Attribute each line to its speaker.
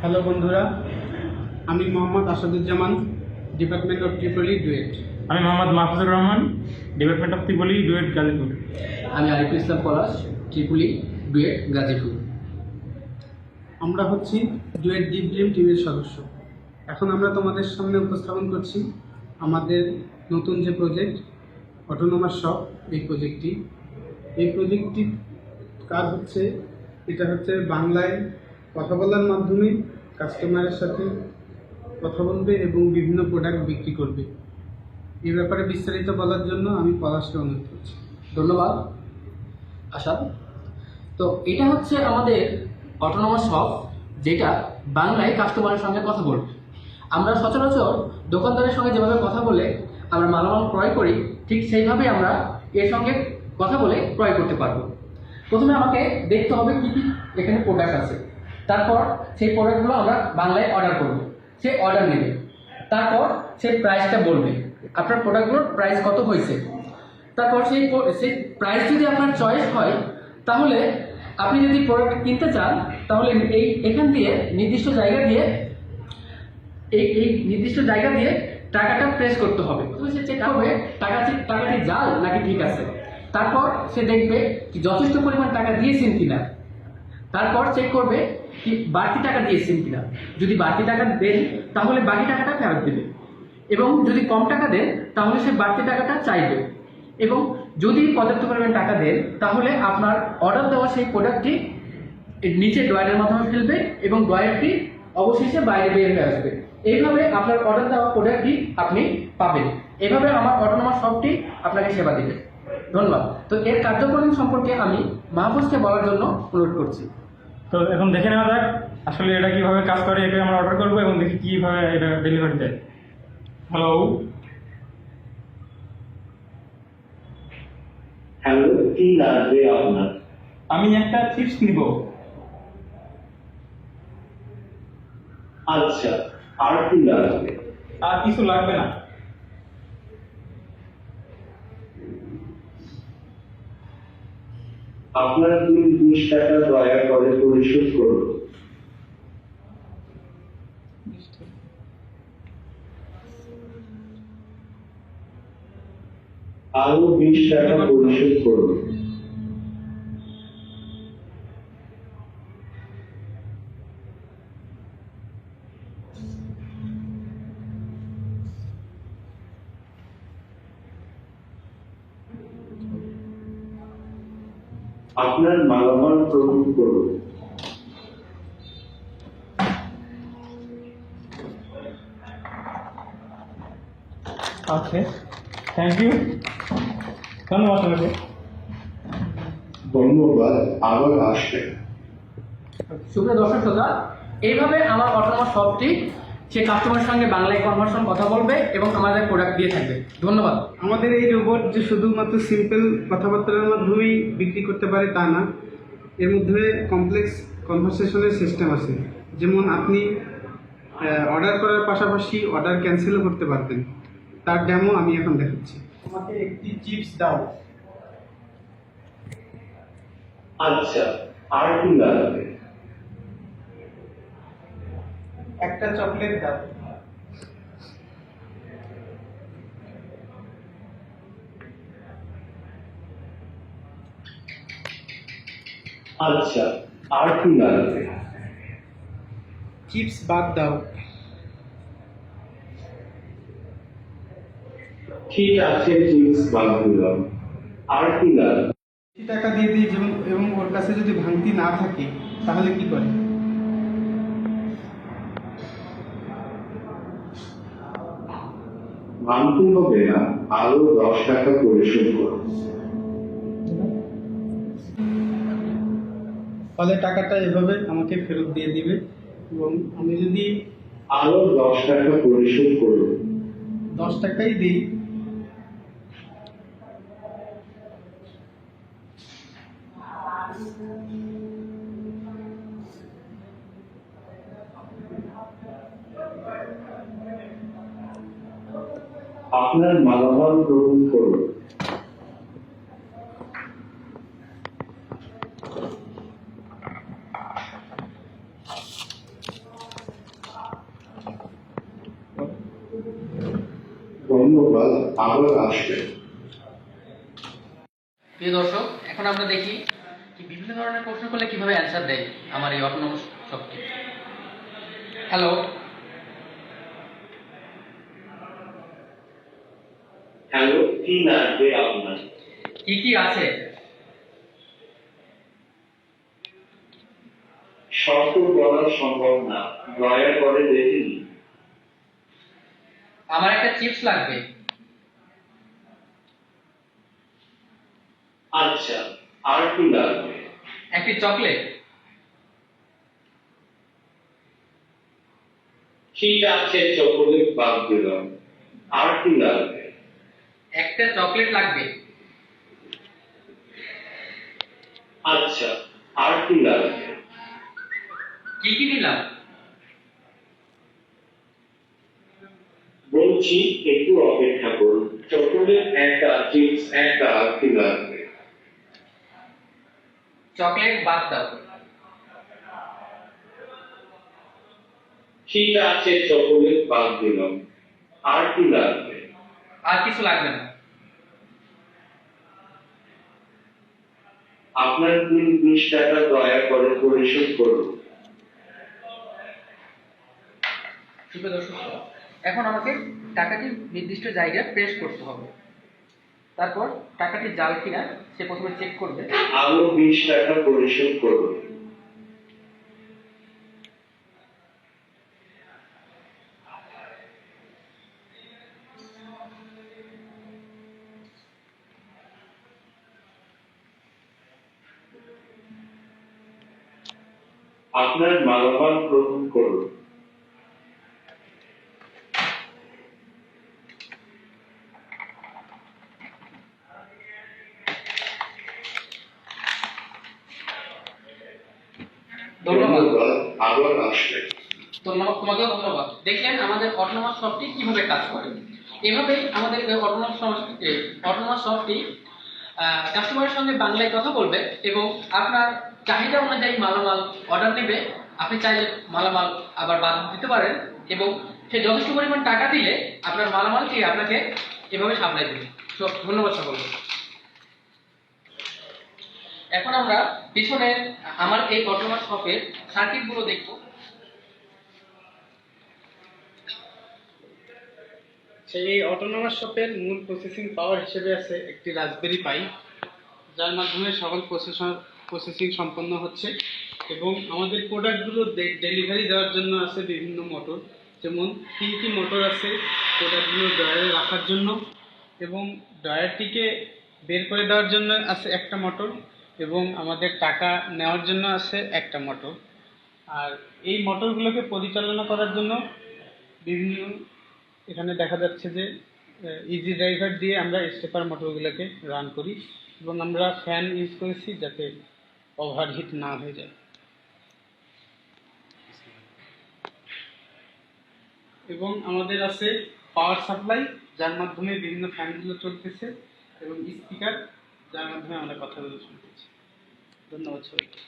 Speaker 1: Hello বন্ধুরা, আমি Mohammad Asaduzzaman, department of triple E DUET.
Speaker 2: আমি Mohammad Mahfuzur Rahman, department of triple E DUET Gazipur.
Speaker 3: আমি আরিফুল ইসলাম পলাশ, ট্রিপলি ডুয়েট গাজীপুর।
Speaker 1: আমরা হচ্ছি ডুয়েট ডিপ ড্রিম টিমের সদস্য। এখন আমরা তোমাদের সামনে উপস্থাপন করছি আমাদের নতুন যে প্রজেক্ট অটোনোমাস শপ। এই প্রজেক্টটির কাজ হচ্ছে, এটা হচ্ছে বাংলায় কথা বলার মাধ্যমে কাস্টমারের সাথে কথা বলবে এবং বিভিন্ন প্রোডাক্ট বিক্রি করবে। এই ব্যাপারে বিস্তারিত বলার জন্য আমি পলাশকে অনুরোধ করছি।
Speaker 3: ধন্যবাদ আসাদ। তো এটা হচ্ছে আমাদের অটোনোমাস শপ, যেটা বাংলায় কাস্টমারের সঙ্গে কথা বলবে। আমরা সচরাচর দোকানদারের সঙ্গে যেভাবে কথা বলে আমরা মালামাল ক্রয় করি, ঠিক সেইভাবেই আমরা এর সঙ্গে কথা বলে ক্রয় করতে পারবো। প্রথমে আমাকে দেখতে হবে কী কী এখানে প্রোডাক্ট আছে, তারপর সেই প্রোডাক্টগুলো আমরা বাংলায় অর্ডার করব। সে অর্ডার নেবে, তারপর সে প্রাইসটা বলবে, আপনার প্রোডাক্টগুলোর প্রাইস কত হয়েছে। তারপর সেই প্রাইস যদি আপনার চয়েস হয়, তাহলে আপনি যদি প্রোডাক্ট কিনতে চান, তাহলে এখান দিয়ে নির্দিষ্ট জায়গা দিয়ে নির্দিষ্ট জায়গা দিয়ে টাকাটা প্রেস করতে হবে। সে চেক করবে টাকাটি জাল নাকি ঠিক আছে। তারপর সে দেখবে যথেষ্ট পরিমাণ টাকা দিয়েছেন কিনা। তারপর চেক করবে কি বাড়তি টাকা দিয়েছেন কিনা। যদি বাড়তি টাকা দেন, তাহলে বাকি টাকাটা ফেরত দেবে, এবং যদি কম টাকা দেন, তাহলে সে বাড়তি টাকাটা চাইবে। এবং যদি পর্যাপ্ত পরিমাণ টাকা দেন, তাহলে আপনার অর্ডার দেওয়া সেই প্রোডাক্টটি নিচে ড্রয়ারের মাধ্যমে ফেলবে এবং ড্রয়ারটি অবশেষে বাইরে বের হয়ে আসবে। এইভাবে আপনার অর্ডার দেওয়া প্রোডাক্টটি আপনি পাবেন। এভাবে আমার অটোনোমাস শপটি আপনাকে সেবা দেবে। ধন্যবাদ। তো এর কার্যক্রম সম্পর্কে আমি মাহফুজকে বলার জন্য অনুরোধ করছি।
Speaker 2: তো এখন দেখে নেওয়া যাক আসলে এটা কীভাবে কাজ করে। এটা আমরা অর্ডার করবো এবং দেখি কীভাবে এটা ডেলিভারি দেয়। হ্যালো
Speaker 4: হ্যালো, কি লাগবে আপনার?
Speaker 2: আমি একটা চিপস নিব।
Speaker 4: আচ্ছা, আর কি লাগবে?
Speaker 2: আর কিছু লাগবে না।
Speaker 4: আপনার 20 টাকা দয়া করে পরিশোধ করুন। আরো 20 টাকা পরিশোধ করুন। আপনার মালামাল গ্রহণ করুন।
Speaker 2: ওকে, থ্যাংক ইউ। ধন্যবাদ আপনাকে।
Speaker 4: ধন্যবাদ, আবার আসবেন।
Speaker 3: সুপ্রিয় দর্শক শ্রোতা, এইভাবে আমার অটোনোমাস শপটি সে কাস্টমারের সঙ্গে বাংলায় কনভার্সন কথা বলবে এবং আমাদের প্রোডাক্ট দিয়ে থাকবে। ধন্যবাদ।
Speaker 1: আমাদের এই রোবট যে শুধুমাত্র সিম্পল কথাবার্তার মাধ্যমেই বিক্রি করতে পারে তা না, এর মধ্যে কমপ্লেক্স কনভারসেশনের সিস্টেম আছে। যেমন আপনি অর্ডার করার পাশাপাশি অর্ডার ক্যান্সেলও করতে পারবেন। তার ডেমো আমি এখন দেখাচ্ছি। আমাকে একটি চিপস দাও।
Speaker 4: আচ্ছা, আর কি লাগবে?
Speaker 1: একটা চকলেট দাও।
Speaker 4: আচ্ছা, আর কি লাগবে?
Speaker 1: চিপস বাদ দাও।
Speaker 4: ঠিক আছে, চিপস বাদ দিলাম। আর কি লাগবে?
Speaker 1: বেশি টাকা দিয়ে দিই এবং ওর কাছে যদি ভাঙতি না থাকে, তাহলে কি করে?
Speaker 4: ভাঙতে হবে না, আরো 10 টাকা পরিশোধ করুন।
Speaker 1: ফলে টাকাটা এভাবে আমাকে ফেরত দিয়ে দিবে এবং আমি যদি
Speaker 4: আরো 10 টাকা পরিশোধ করুন।
Speaker 1: 10 টাকাই দিই,
Speaker 4: আপনার মালামাল গ্রহণ করুন। ধন্যবাদ, আবার আসবেন।
Speaker 3: প্রিয় দর্শক, এখন আমরা দেখি কি বিভিন্ন ধরনের প্রশ্ন করলে কিভাবে অ্যান্সার দেয় আমার এই অটোনমাস শপটি। হ্যালো,
Speaker 4: হ্যালো, কি লাগবে আপনার?
Speaker 3: কি কি আছে?
Speaker 4: শর্ত বলা সম্ভব না, দয়া করে দেখে নিন।
Speaker 3: আমার একটা চিপস লাগবে।
Speaker 4: আচ্ছা, আর কি লাগবে?
Speaker 3: একটি চকলেট।
Speaker 4: ঠিক আছে, চকোলেট বাদ দিলাম। আর কি লাগবে?
Speaker 3: একটা চকলেট লাগবে।
Speaker 4: আচ্ছা, আর কি লাগবে?
Speaker 3: কি কি দিলাম?
Speaker 4: বলছি একটু অপেক্ষা করুন। চকোলেট একটা, চিপস একটা, আর কি লাগবে?
Speaker 3: চকলেট বাদ দাও।
Speaker 4: ঠিক আছে, চকোলেট বাদ দিলাম। আর কি লাগবে?
Speaker 3: আর কিছু লাগবে না।
Speaker 4: আপনার বিল 20 টাকা, দয়া করে পরিশোধ করুন।
Speaker 3: সুপ্রিয় দর্শক, এখন আমাকে টাকাটি নির্দিষ্ট জায়গায় প্রেস করতে হবে। তারপর টাকাটি জাল কিনা সে প্রথমে চেক করবে।
Speaker 4: আরো 20 টাকা পরিশোধ করুন। আপনার মালামাল গ্রহণ করুন।
Speaker 3: ধন্যবাদ।
Speaker 4: আবার আসবেন।
Speaker 3: ধন্যবাদ, তোমাকেও ধন্যবাদ। দেখলেন আমাদের অটোনমাস শপটি কিভাবে কাজ করে। এভাবেই আমাদের অটোনমাস শপটি কাস্টমারের সঙ্গে বাংলায় কথা বলবে এবং আপনার চাহিদা অনুযায়ী মালামাল অর্ডার নেবে। আপনি চাইলে মালামাল আবার বাদ দিতে পারেন এবং সে যথেষ্ট পরিমাণ টাকা দিলে আপনার মালামালটি আপনাকে এভাবে সাপ্লাই দেবে। ধন্যবাদ সকলকে। এখন আমরা পিছনের আমার এই অটোনমাস শপের সার্কিটগুলো দেখব।
Speaker 1: সেই অটোনোমাস শপের মূল প্রসেসিং পাওয়ার হিসেবে আছে একটি রাসবেরি পাই, যার মাধ্যমে সকল প্রসেসিং সম্পন্ন হচ্ছে এবং আমাদের প্রোডাক্টগুলো ডেলিভারি দেওয়ার জন্য আছে বিভিন্ন মোটর, যেমন 3টি মোটর আছে প্রোডাক্টগুলো ড্রয়ারে রাখার জন্য এবং ড্রয়ারটিকে বের করে দেওয়ার জন্য আছে একটা মোটর এবং আমাদের টাকা নেওয়ার জন্য আছে একটা মোটর। আর এই মোটরগুলোকে পরিচালনা করার জন্য বিভিন্ন, এখানে দেখা যাচ্ছে যে ইজি ড্রাইভার দিয়ে আমরা স্টেপার মোটরগুলোকে রান করি এবং আমরা ফ্যান ইউজ করেছি যাতে ওভারহিট না হয়ে যায়। এবং আমাদের আছে পাওয়ার সাপ্লাই, যার মাধ্যমে বিভিন্ন ফ্যানগুলো চলতেছে এবং স্পিকার, যার মাধ্যমে আমরা কথাগুলো শুনতেছি। ধন্যবাদ সবাইকে।